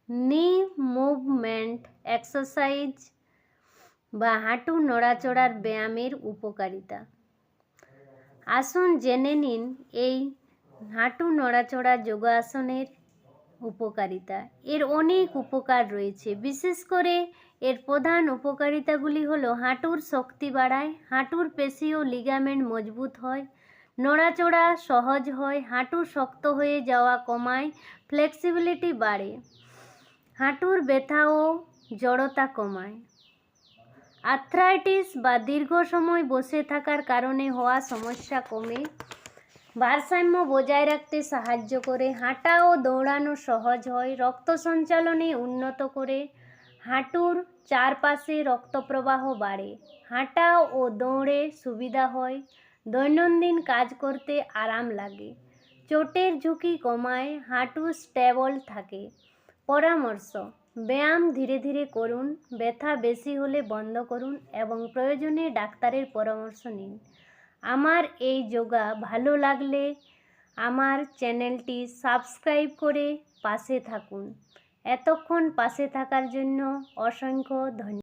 নি movement exercise বা হাঁটু নড়াচড়ার ব্যায়ামের উপকারিতা। আসুন জেনে নিন এই হাঁটু নড়াচড়া যোগাসনের উপকারিতা। এর অনেক উপকার রয়েছে। বিশেষ করে এর প্রধান উপকারিতাগুলি হলো হাঁটুর শক্তি বাড়ায়, হাঁটুর পেশি ও লিগামেন্ট মজবুত হয়, নড়াচড়া সহজ হয়, হাঁটু শক্ত হয়ে যাওয়া কমায়, ফ্লেক্সিবিলিটি বাড়ে, হাঁটুর ব্যথা ও জড়তা কমায়, আর্থ্রাইটিস বা দীর্ঘ সময় বসে থাকার কারণে হওয়া সমস্যা কমে, ভারসাম্য বজায় রাখতে সাহায্য করে, হাঁটা ও দৌড়ানো সহজ হয়, রক্ত সঞ্চালনে উন্নত করে, হাঁটুর চারপাশে রক্তপ্রবাহ বাড়ে, হাঁটা ও দৌড়ে সুবিধা হয়, দৈনন্দিন কাজ করতে আরাম লাগে, চোটের ঝুঁকি কমায়, হাঁটু স্টেবল থাকে। পরামর্শ: ব্যায়াম ধীরে ধীরে করুন, ব্যথা বেশি হলে বন্ধ করুন এবং প্রয়োজনে ডাক্তারের পরামর্শ নিন। আমার এই যোগা ভালো লাগলে আমার চ্যানেলটি সাবস্ক্রাইব করে পাশে থাকুন। এতক্ষণ পাশে থাকার জন্য অসংখ্য ধন্যবাদ।